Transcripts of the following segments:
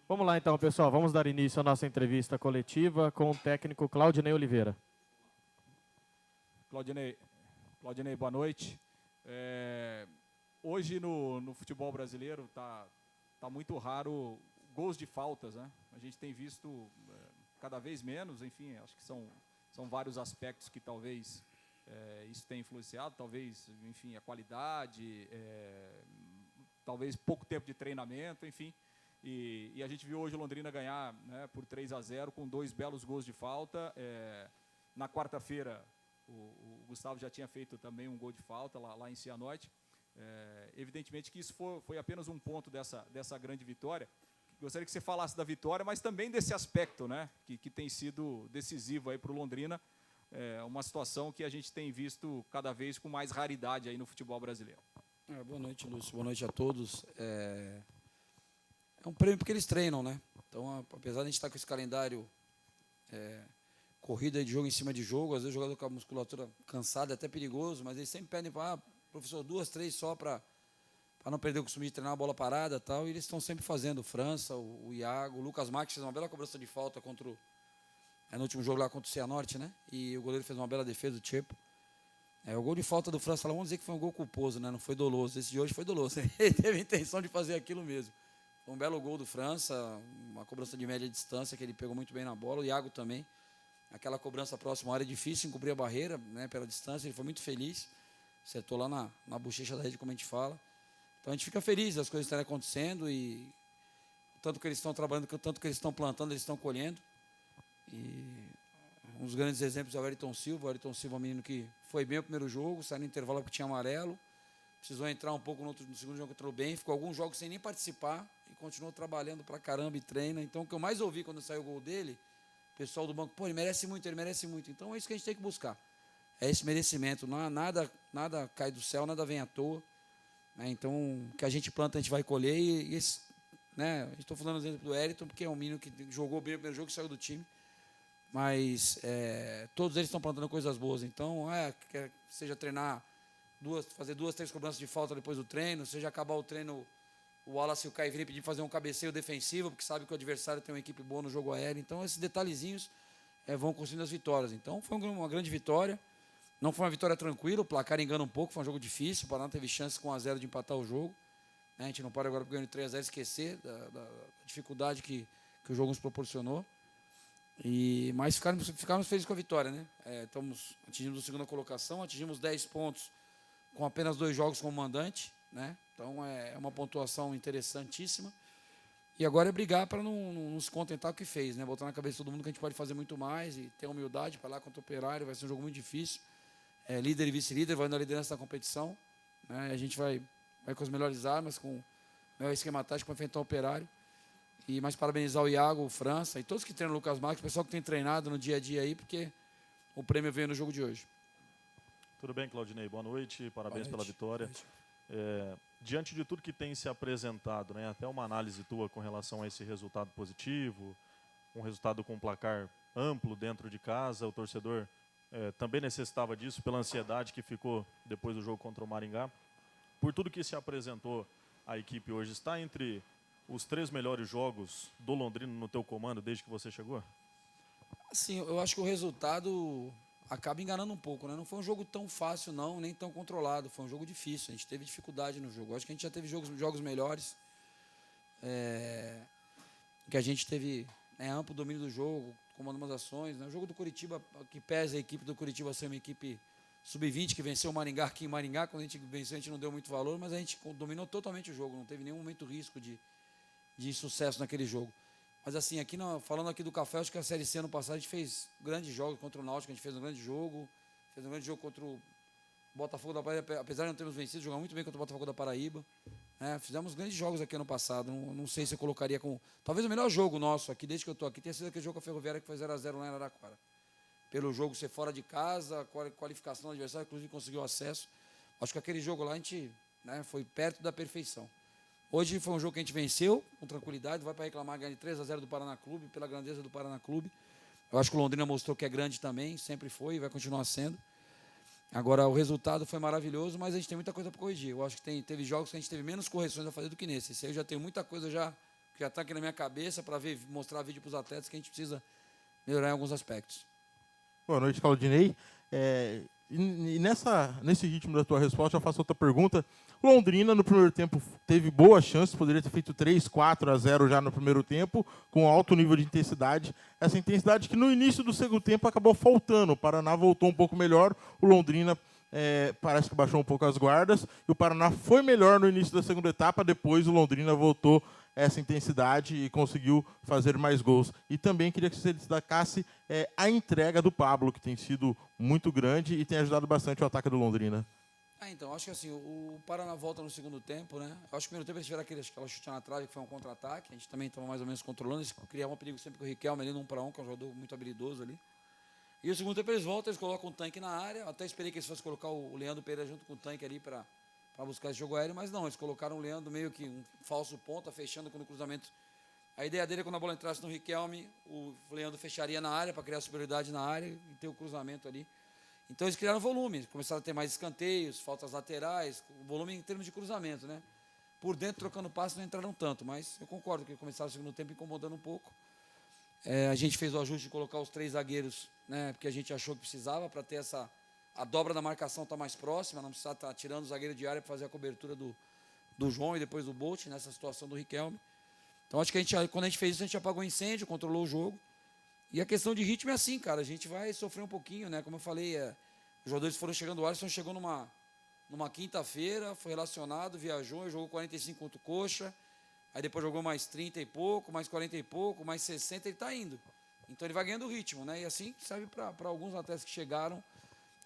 Vamos lá então, pessoal. Vamos dar início à nossa entrevista coletiva com o técnico Claudinei Oliveira. Claudinei, boa noite. Hoje no futebol brasileiro tá muito raro gols de faltas, né? A gente tem visto cada vez menos, enfim, acho que são vários aspectos que talvez isso tenha influenciado, talvez, enfim, a qualidade, talvez pouco tempo de treinamento, enfim. E a gente viu hoje o Londrina ganhar, né, por 3-0 com 2 belos gols de falta. Na quarta-feira, o Gustavo já tinha feito também um gol de falta lá em Cianorte. Evidentemente que isso foi apenas um ponto dessa grande vitória. Gostaria que você falasse da vitória, mas também desse aspecto, né, que tem sido decisivo para o Londrina. Uma situação que a gente tem visto cada vez com mais raridade aí no futebol brasileiro. Boa noite, Lúcio. Boa noite a todos. É um prêmio porque eles treinam, né? Então, apesar de a gente estar com esse calendário corrida de jogo em cima de jogo, às vezes o jogador com a musculatura cansada é até perigoso, mas eles sempre pedem para, professor, 2, 3 só para não perder o costume de treinar a bola parada e tal, e eles estão sempre fazendo. O França, o Iago, o Lucas Marques fez uma bela cobrança de falta no último jogo lá contra o Cianorte, né? E o goleiro fez uma bela defesa do Chepo. O gol de falta do França, vamos dizer que foi um gol culposo, né? Não foi doloso. Esse de hoje foi doloso. Ele teve a intenção de fazer aquilo mesmo. Foi um belo gol do França, uma cobrança de média distância, que ele pegou muito bem na bola. O Iago também. Aquela cobrança próxima à área é difícil encobrir a barreira, né, pela distância. Ele foi muito feliz. Acertou lá na bochecha da rede, como a gente fala. Então a gente fica feliz das coisas estarem acontecendo e tanto que eles estão trabalhando, tanto que eles estão plantando, eles estão colhendo. E um dos grandes exemplos é o Ayrton Silva. O Ayrton Silva é um menino que foi bem o primeiro jogo, saiu no intervalo porque tinha amarelo. Precisou entrar um pouco no segundo jogo, entrou bem, ficou alguns jogos sem nem participar e continuou trabalhando pra caramba e treina. Então, o que eu mais ouvi quando saiu o gol dele, o pessoal do banco, ele merece muito, ele merece muito. Então, é isso que a gente tem que buscar. É esse merecimento. Nada cai do céu, nada vem à toa. Né? Então, o que a gente planta, a gente vai colher. E esse, né, estou falando exemplo do Ayrton, porque é um menino que jogou bem o primeiro jogo e saiu do time. Mas todos eles estão plantando coisas boas. Então, quer seja treinar, fazer 2, 3 cobranças de falta depois do treino, seja acabar o treino, o Wallace e o Caio virem pedir fazer um cabeceio defensivo, porque sabe que o adversário tem uma equipe boa no jogo aéreo. Então, esses detalhezinhos vão construindo as vitórias. Então, foi uma grande vitória. Não foi uma vitória tranquila, o placar engana um pouco, foi um jogo difícil. O Paraná teve chance com 1-0 de empatar o jogo. A gente não pode agora, ganhando 3-0, esquecer da dificuldade que o jogo nos proporcionou. Mas ficamos felizes com a vitória, né? Atingimos a segunda colocação, atingimos 10 pontos com apenas 2 jogos como mandante, né? Então é uma pontuação interessantíssima. E agora é brigar para não se contentar com o que fez, né? Botar na cabeça de todo mundo que a gente pode fazer muito mais e ter humildade para lá contra o Operário. Vai ser um jogo muito difícil. Líder e vice-líder, vai na liderança da competição, né? A gente vai com as melhores armas, com o melhor esquema tático para enfrentar o Operário. E mais parabenizar o Iago, o França e todos que treinam o Lucas Marques, o pessoal que tem treinado no dia a dia aí, porque o prêmio veio no jogo de hoje. Tudo bem, Claudinei? Boa noite, parabéns pela vitória. Diante de tudo que tem se apresentado, né, até uma análise tua com relação a esse resultado positivo, um resultado com um placar amplo dentro de casa, o torcedor também necessitava disso pela ansiedade que ficou depois do jogo contra o Maringá. Por tudo que se apresentou, a equipe hoje está entre os 3 melhores jogos do Londrina no teu comando desde que você chegou? Assim, eu acho que o resultado acaba enganando um pouco, né? Não foi um jogo tão fácil, não, nem tão controlado. Foi um jogo difícil, a gente teve dificuldade no jogo. Eu acho que a gente já teve jogos melhores, que a gente teve amplo domínio do jogo, comandando umas ações. Né? O jogo do Curitiba, que pesa a equipe do Curitiba ser uma equipe sub-20, que venceu o Maringá aqui em Maringá. Quando a gente venceu, a gente não deu muito valor, mas a gente dominou totalmente o jogo. Não teve nenhum momento risco de sucesso naquele jogo. Mas assim, falando aqui do Café, acho que a Série C ano passado a gente fez grandes jogos contra o Náutico, a gente fez um grande jogo contra o Botafogo da Paraíba, apesar de não termos vencido, jogamos muito bem contra o Botafogo da Paraíba. Fizemos grandes jogos aqui ano passado, não sei se eu colocaria como... Talvez o melhor jogo nosso aqui, desde que eu estou aqui, tenha sido aquele jogo com a Ferroviária que foi 0-0 lá em Araraquara. Pelo jogo ser fora de casa, qualificação do adversário, inclusive conseguiu acesso. Acho que aquele jogo lá a gente foi perto da perfeição. Hoje foi um jogo que a gente venceu com tranquilidade, vai para reclamar, ganhar de 3-0 do Paraná Clube, pela grandeza do Paraná Clube. Eu acho que o Londrina mostrou que é grande também, sempre foi e vai continuar sendo. Agora, o resultado foi maravilhoso, mas a gente tem muita coisa para corrigir. Eu acho que teve jogos que a gente teve menos correções a fazer do que nesse. Esse aí eu já tenho muita coisa já já está aqui na minha cabeça para mostrar vídeo para os atletas que a gente precisa melhorar em alguns aspectos. Boa noite, Claudinei. Nesse ritmo da tua resposta, eu faço outra pergunta. Londrina, no primeiro tempo, teve boas chances, poderia ter feito 3-4-0 já no primeiro tempo, com alto nível de intensidade. Essa intensidade que no início do segundo tempo acabou faltando. O Paraná voltou um pouco melhor, o Londrina parece que baixou um pouco as guardas, e o Paraná foi melhor no início da segunda etapa, depois o Londrina voltou essa intensidade e conseguiu fazer mais gols. E também queria que você destacasse a entrega do Pablo, que tem sido muito grande e tem ajudado bastante o ataque do Londrina. Então, acho que assim, o Paraná volta no segundo tempo, né? Acho que no primeiro tempo eles tiveram aquela chute na trave, que foi um contra-ataque, a gente também estava mais ou menos controlando, eles criavam um perigo sempre com o Riquelme ali no 1-1, que é um jogador muito habilidoso ali. E o segundo tempo eles voltam, eles colocam um tanque na área, até esperei que eles fossem colocar o Leandro Pereira junto com o tanque ali para buscar esse jogo aéreo, mas não, eles colocaram o Leandro meio que um falso ponta, fechando com o cruzamento. A ideia dele é quando a bola entrasse no Riquelme, o Leandro fecharia na área para criar superioridade na área e ter o cruzamento ali. Então eles criaram volume, começaram a ter mais escanteios, faltas laterais, volume em termos de cruzamento, né? Por dentro, trocando passes, não entraram tanto, mas eu concordo que começaram o segundo tempo incomodando um pouco. A gente fez o ajuste de colocar os 3 zagueiros, né? Porque a gente achou que precisava para ter a dobra da marcação está mais próxima, não precisa estar tirando o zagueiro de área para fazer a cobertura do João e depois do Bolt, nessa situação do Riquelme. Então, acho que quando a gente fez isso, a gente apagou o incêndio, controlou o jogo. E a questão de ritmo é assim, cara, a gente vai sofrer um pouquinho, né? Como eu falei, os jogadores foram chegando, o Alisson chegou numa quinta-feira, foi relacionado, viajou, jogou 45 contra o Coxa, aí depois jogou mais 30 e pouco, mais 40 e pouco, mais 60, ele está indo. Então, ele vai ganhando o ritmo, né? E assim serve para alguns atletas que chegaram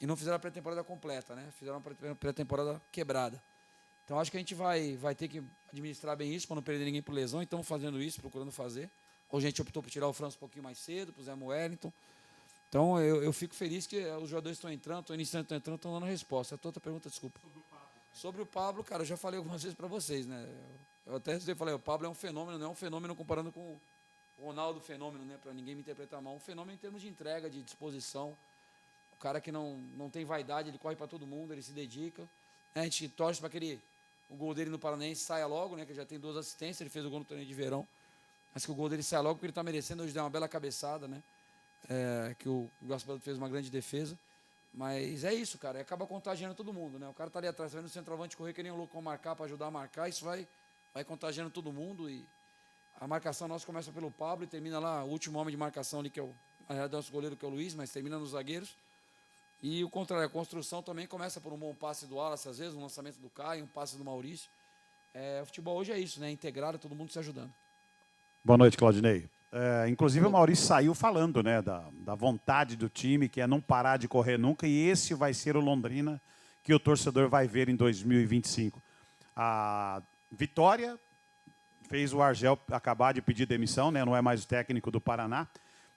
e não fizeram a pré-temporada completa, né? Fizeram uma pré-temporada quebrada. Então, acho que a gente vai ter que administrar bem isso, para não perder ninguém por lesão. E estamos fazendo isso, procurando fazer. Hoje a gente optou por tirar o França um pouquinho mais cedo, pusemos o Wellington. Então, eu fico feliz que os jogadores estão entrando, estão iniciando, estão entrando, estão dando resposta. A tua outra pergunta, desculpa. Sobre o Pablo, cara, eu já falei algumas vezes para vocês, né? Eu até falei, o Pablo é um fenômeno, não é um fenômeno comparando com o Ronaldo Fenômeno, né? Para ninguém me interpretar mal. Um fenômeno em termos de entrega, de disposição. O cara que não tem vaidade, ele corre para todo mundo, ele se dedica. A gente torce para que o gol dele no Paranaense saia logo, né? Que ele já tem 2 assistências, ele fez o gol no torneio de verão. Mas que o gol dele saia logo, porque ele está merecendo. Hoje deu uma bela cabeçada, né? Que o Gaspar fez uma grande defesa. Mas é isso, cara. Acaba contagiando todo mundo, né? O cara está ali atrás, vendo o centroavante correr que nem um louco com marcar para ajudar a marcar. Isso vai contagiando todo mundo. E a marcação nossa começa pelo Pablo e termina lá, o último homem de marcação ali, que é na realidade, nosso goleiro, que é o Luiz, mas termina nos zagueiros. E o contrário, a construção também começa por um bom passe do Wallace, às vezes, um lançamento do Caio, um passe do Maurício. O futebol hoje é isso, né? Integrado, todo mundo se ajudando. Boa noite, Claudinei. Inclusive, o Maurício saiu falando, né, da vontade do time, que é não parar de correr nunca, e esse vai ser o Londrina que o torcedor vai ver em 2025. A Vitória fez o Argel acabar de pedir demissão, né, não é mais o técnico do Paraná.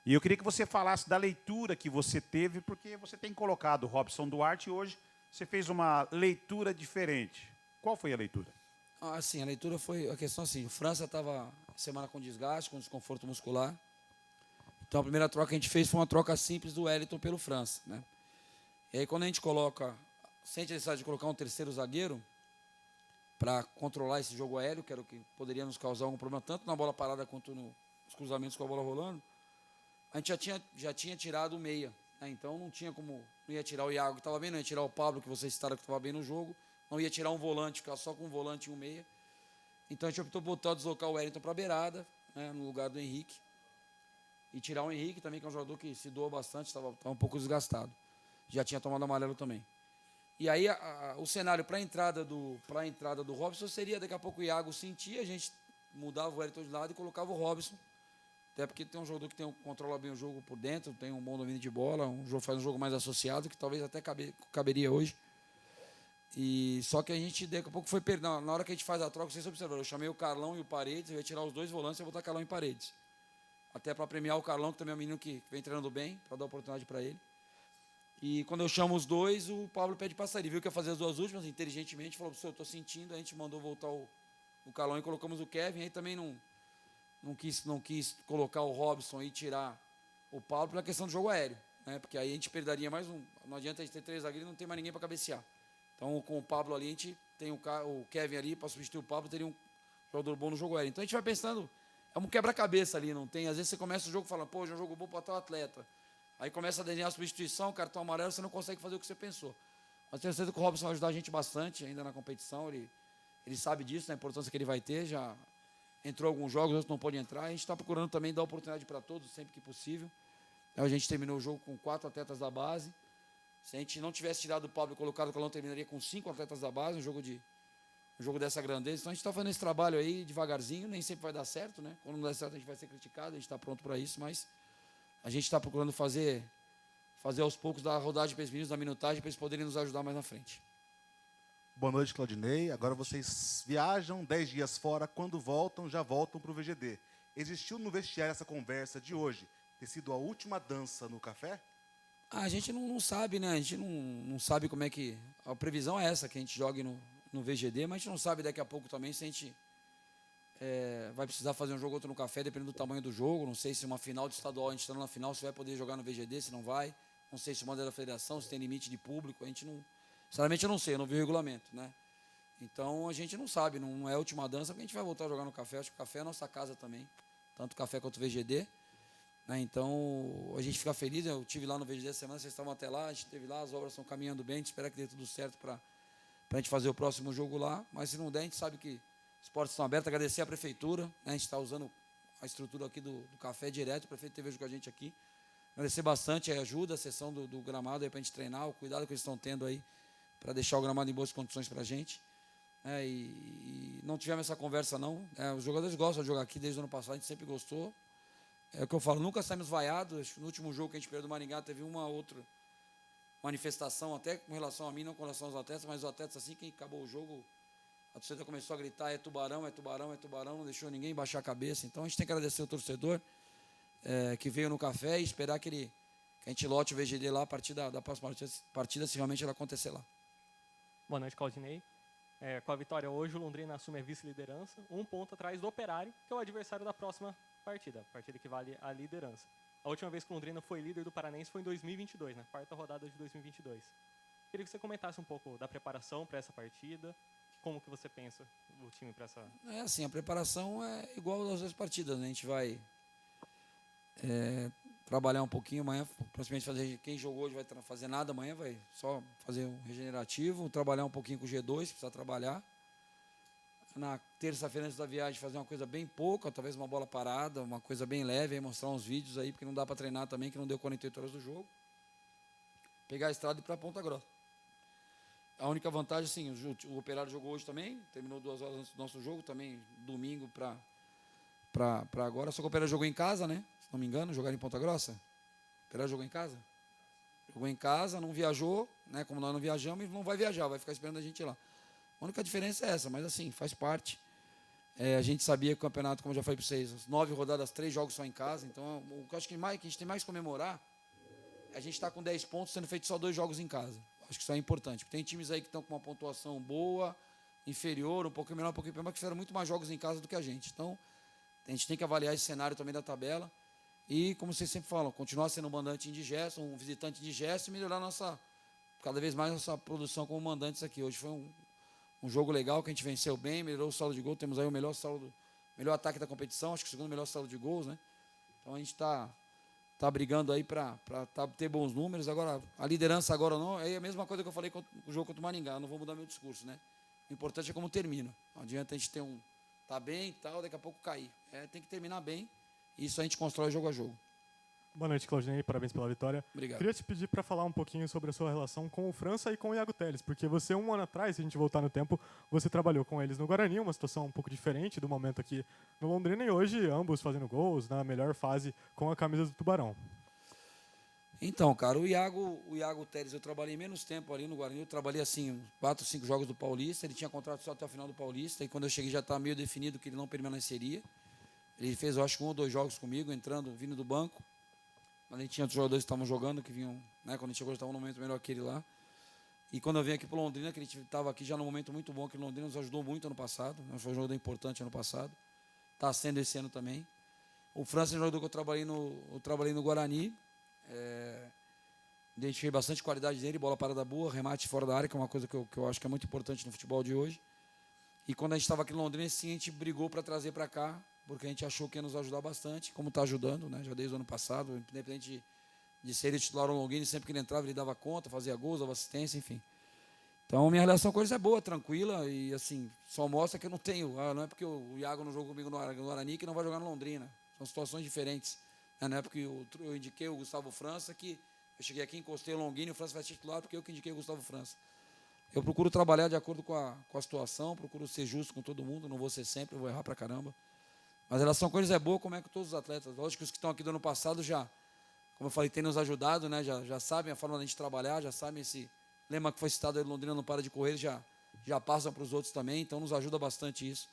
E eu queria que você falasse da leitura que você teve, porque você tem colocado o Robson Duarte e hoje você fez uma leitura diferente. Qual foi a leitura? Assim, a leitura foi a questão assim, o França estava semana com desgaste, com desconforto muscular. Então a primeira troca que a gente fez foi uma troca simples do Wellington pelo França, né? E aí quando a gente sente a necessidade de colocar um terceiro zagueiro para controlar esse jogo aéreo, que era o que poderia nos causar algum problema, tanto na bola parada quanto nos cruzamentos com a bola rolando, a gente já tinha tirado o meia, né? Então não tinha como, não ia tirar o Iago que estava bem, não ia tirar o Pablo, que vocês citaram que estava bem no jogo, não ia tirar um volante, ficar só com um volante e um meia. Então a gente optou por deslocar o Wellington para a beirada, né, no lugar do Henrique, e tirar o Henrique também, que é um jogador que se doa bastante, estava um pouco desgastado, já tinha tomado amarelo também. E aí o cenário para a entrada do Robson seria, daqui a pouco o Iago sentia, a gente mudava o Wellington de lado e colocava o Robson, até porque tem um jogador que controla bem o jogo por dentro, tem um bom domínio de bola, faz um jogo mais associado, que talvez até caberia hoje. E só que a gente, daqui a pouco, foi perdendo. Na hora que a gente faz a troca, vocês observaram, eu chamei o Carlão e o Paredes, eu ia tirar os 2 volantes e ia botar Carlão e Paredes. Até para premiar o Carlão, que também é um menino que vem treinando bem, para dar oportunidade para ele. E quando eu chamo os 2, o Pablo pede para sair. Ele viu que ia fazer as 2 últimas, inteligentemente, falou, professor, eu estou sentindo, a gente mandou voltar o Carlão e colocamos o Kevin, aí também não quis colocar o Robson e tirar o Pablo pela questão do jogo aéreo, né? Porque aí a gente perderia mais um. Não adianta a gente ter 3 zagueiros e não tem mais ninguém para cabecear. Então, com o Pablo ali, a gente tem o Kevin ali para substituir o Pablo, teria um jogador bom no jogo aéreo. Então, a gente vai pensando é um quebra-cabeça ali, não tem? Às vezes você começa o jogo falando, pô, hoje é um jogo bom para tal atleta. Aí começa a desenhar a substituição, cartão amarelo, você não consegue fazer o que você pensou. Mas tenho certeza que o Robson vai ajudar a gente bastante ainda na competição, ele sabe disso, da importância que ele vai ter, já entrou alguns jogos, outros não podem entrar. A gente está procurando também dar oportunidade para todos, sempre que possível. A gente terminou o jogo com 4 atletas da base. Se a gente não tivesse tirado o Pablo e colocado o Calão, terminaria com 5 atletas da base, um jogo dessa grandeza. Então a gente está fazendo esse trabalho aí devagarzinho, nem sempre vai dar certo, né? Quando não der certo a gente vai ser criticado, a gente está pronto para isso, mas a gente está procurando fazer aos poucos da rodagem para os meninos, da minutagem, para eles poderem nos ajudar mais na frente. Boa noite, Claudinei. Agora vocês viajam 10 dias fora, quando voltam, já voltam para o VGD. Existiu no vestiário essa conversa de hoje, ter sido a última dança no café? A gente não sabe, né? A gente não sabe como é que... A previsão é essa, que a gente jogue no VGD, mas a gente não sabe daqui a pouco também se a gente vai precisar fazer um jogo ou outro no café, dependendo do tamanho do jogo. Não sei se uma final de estadual, a gente estando na final, se vai poder jogar no VGD, se não vai. Não sei se manda da federação, se tem limite de público. A gente não... Sinceramente, eu não sei, eu não vi o regulamento, né? Então, a gente não sabe, não é a última dança, porque a gente vai voltar a jogar no café. Acho que o café é a nossa casa também, tanto o café quanto o VGD. Né? Então, a gente fica feliz. Eu estive lá no VGD essa semana, vocês estavam até lá, a gente esteve lá, as obras estão caminhando bem, a gente espera que dê tudo certo para a gente fazer o próximo jogo lá. Mas se não der, a gente sabe que as portas estão abertas. Agradecer à prefeitura, né? A gente está usando a estrutura aqui do café direto, o prefeito teve com a gente aqui. Agradecer bastante a ajuda, a sessão do gramado aí para a gente treinar, o cuidado que eles estão tendo aí para deixar o gramado em boas condições para a gente. E não tivemos essa conversa, não. Os jogadores gostam de jogar aqui desde o ano passado, a gente sempre gostou. É o que eu falo, nunca saímos vaiados. No último jogo que a gente perdeu do Maringá, teve uma outra manifestação, até com relação a mim, não com relação aos atletas, mas os atletas, assim que acabou o jogo, a torcida começou a gritar, é tubarão, é tubarão, é tubarão, não deixou ninguém baixar a cabeça. Então a gente tem que agradecer o torcedor que veio no café e esperar que a gente lote o VGD lá a partir da próxima partida, se realmente ela acontecer lá. Boa noite, Claudinei. Com a vitória hoje, o Londrina assume a vice-liderança, 1 ponto atrás do Operário, que é o adversário da próxima partida que vale a liderança. A última vez que o Londrina foi líder do Paranense foi em 2022, na 4ª rodada de 2022. Queria que você comentasse um pouco da preparação para essa partida, como que você pensa o time para essa... Assim, a preparação é igual às outras partidas, né? A gente vai trabalhar um pouquinho amanhã, praticamente fazer, quem jogou hoje vai fazer nada amanhã, vai só fazer um regenerativo, trabalhar um pouquinho com o G2, precisa trabalhar. Na terça-feira antes da viagem fazer uma coisa bem pouca, talvez uma bola parada, uma coisa bem leve, aí mostrar uns vídeos aí, porque não dá para treinar também, que não deu 48 horas do jogo. Pegar a estrada e ir para Ponta Grossa. A única vantagem, sim, o Operário jogou hoje também, terminou 2 horas antes do nosso jogo, também domingo para agora, só que o Operário jogou em casa, né? Se não me engano, jogaram em Ponta Grossa. O Operário jogou em casa? Jogou em casa, não viajou, né? Como nós não viajamos, não vai viajar, vai ficar esperando a gente ir lá. A única diferença é essa, mas assim, faz parte. A gente sabia que o campeonato, como eu já falei para vocês, as 9 rodadas, 3 jogos só em casa, então o que eu acho que a gente tem mais que comemorar, a gente está com 10 pontos, sendo feito só 2 jogos em casa. Acho que isso é importante, porque tem times aí que estão com uma pontuação boa, inferior, um pouquinho menor, um pouquinho pior, mas que fizeram muito mais jogos em casa do que a gente. Então, a gente tem que avaliar esse cenário também da tabela e, como vocês sempre falam, continuar sendo um mandante indigesto, um visitante indigesto e melhorar cada vez mais nossa produção como mandantes aqui. Hoje foi um jogo legal, que a gente venceu bem, melhorou o saldo de gol, temos aí o melhor ataque da competição, acho que o segundo melhor saldo de gols, né? Então a gente está brigando aí para ter bons números. Agora, a liderança agora não, é a mesma coisa que eu falei com o jogo contra o Maringá, eu não vou mudar meu discurso, né? O importante é como termina. Não adianta a gente ter tá bem e tal, daqui a pouco cair. Tem que terminar bem, e isso a gente constrói jogo a jogo. Boa noite, Claudinei. Parabéns pela vitória. Obrigado. Queria te pedir para falar um pouquinho sobre a sua relação com o França e com o Iago Teles, porque você, 1 ano atrás, se a gente voltar no tempo, você trabalhou com eles no Guarani, uma situação um pouco diferente do momento aqui no Londrina, e hoje ambos fazendo gols na melhor fase com a camisa do Tubarão. Então, cara, o Iago Teles, eu trabalhei menos tempo ali no Guarani, eu trabalhei assim, 4, 5 jogos do Paulista, ele tinha contrato só até o final do Paulista, e quando eu cheguei já estava meio definido que ele não permaneceria. Ele fez, eu acho, 1 ou 2 jogos comigo, vindo do banco. Quando a gente tinha outros jogadores que estavam jogando, que vinham, né, quando a gente chegou, já estava num momento melhor que ele lá. E quando eu vim aqui para o Londrina, que ele estava aqui já num momento muito bom, que o Londrina nos ajudou muito ano passado, né, foi um jogador importante ano passado, está sendo esse ano também. O França é um jogador que eu trabalhei no Guarani, identifiquei bastante qualidade dele, bola parada boa, remate fora da área, que é uma coisa que eu acho que é muito importante no futebol de hoje. E quando a gente estava aqui no Londrina, sim, a gente brigou para trazer para cá porque a gente achou que ia nos ajudar bastante, como está ajudando, né? Já desde o ano passado, independente de ser ele titular ou Longini, sempre que ele entrava, ele dava conta, fazia gols, dava assistência, enfim. Então, minha relação com eles é boa, tranquila, e assim, só mostra que eu não tenho, não é porque o Iago não jogou comigo no Guarani que não vai jogar no Londrina. São situações diferentes. Não é porque eu indiquei o Gustavo França que eu cheguei aqui, encostei o Longini, o França vai ser titular porque eu que indiquei o Gustavo França. Eu procuro trabalhar de acordo com a situação, procuro ser justo com todo mundo, não vou ser sempre, vou errar pra caramba. Mas a relação com eles é boa, como é com todos os atletas. Lógico que os que estão aqui do ano passado já, como eu falei, tem nos ajudado, né? Já sabem a forma da gente trabalhar, já sabem esse lema que foi citado aí, Londrina não para de correr, já passam para os outros também, então nos ajuda bastante isso.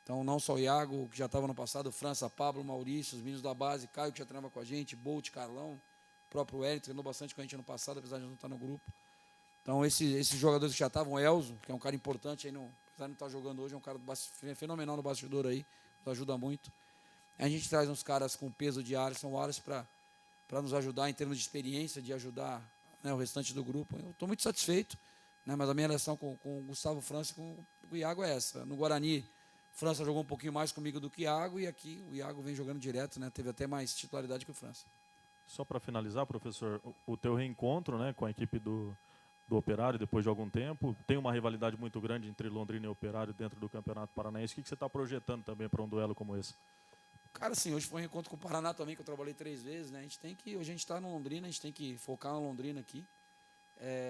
Então não só o Iago, que já estava no passado, França, Pablo, Maurício, os meninos da base, Caio, que já treinava com a gente, Bolt, Carlão, o próprio Hélio, treinou bastante com a gente ano passado, apesar de não estar no grupo. Então esses jogadores que já estavam, Elzo, que é um cara importante, aí apesar de não estar jogando hoje, é um cara fenomenal no bastidor aí, nos ajuda muito. A gente traz uns caras com peso de Alisson, o Alisson para nos ajudar em termos de experiência, de ajudar, né, o restante do grupo. Eu estou muito satisfeito, né, mas a minha relação com o Gustavo França e com o Iago é essa. No Guarani, França jogou um pouquinho mais comigo do que Iago, e aqui o Iago vem jogando direto, né, teve até mais titularidade que o França. Só para finalizar, professor, o teu reencontro, né, com a equipe do Operário depois de algum tempo, tem uma rivalidade muito grande entre Londrina e Operário dentro do Campeonato Paranaense. O que você está projetando também para um duelo como esse? Cara, sim, hoje foi um encontro com o Paraná também, que eu trabalhei 3 vezes, né? Hoje a gente está no Londrina, a gente tem que focar no Londrina aqui.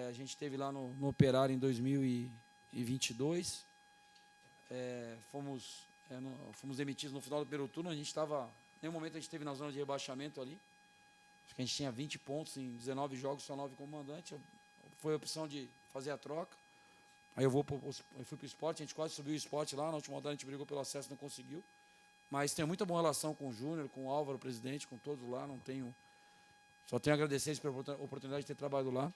A gente esteve lá no Operário em 2022. Fomos demitidos no final do primeiro turno. Em nenhum momento a gente esteve na zona de rebaixamento ali. Acho que a gente tinha 20 pontos em 19 jogos, só 9 como mandante. Foi a opção de fazer a troca. Aí eu fui para o Sport, a gente quase subiu o Sport lá. Na última rodada a gente brigou pelo acesso, não conseguiu. Mas tenho muita boa relação com o Júnior, com o Álvaro, o presidente, com todos lá. Só tenho a agradecer eles pela oportunidade de ter trabalhado lá.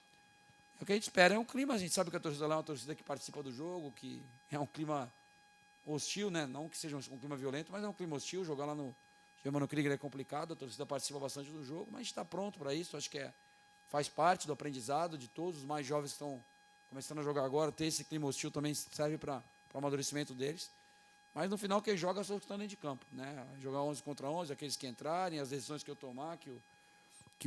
O que a gente espera é um clima, a gente sabe que a torcida lá é uma torcida que participa do jogo, que é um clima hostil, né? Não que seja um clima violento, mas é um clima hostil. Jogar lá no Germano Krieger é complicado, a torcida participa bastante do jogo, mas a gente está pronto para isso. Acho que faz parte do aprendizado de todos os mais jovens que estão começando a jogar agora. Ter esse clima hostil também serve para o amadurecimento deles. Mas no final quem joga são os que estão dentro de campo, né? Jogar 11 contra 11, aqueles que entrarem, as decisões que eu tomar, que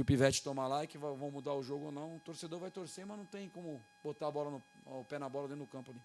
o Pivete tomar lá e que vão mudar o jogo ou não. O torcedor vai torcer, mas não tem como botar o pé na bola dentro do campo ali.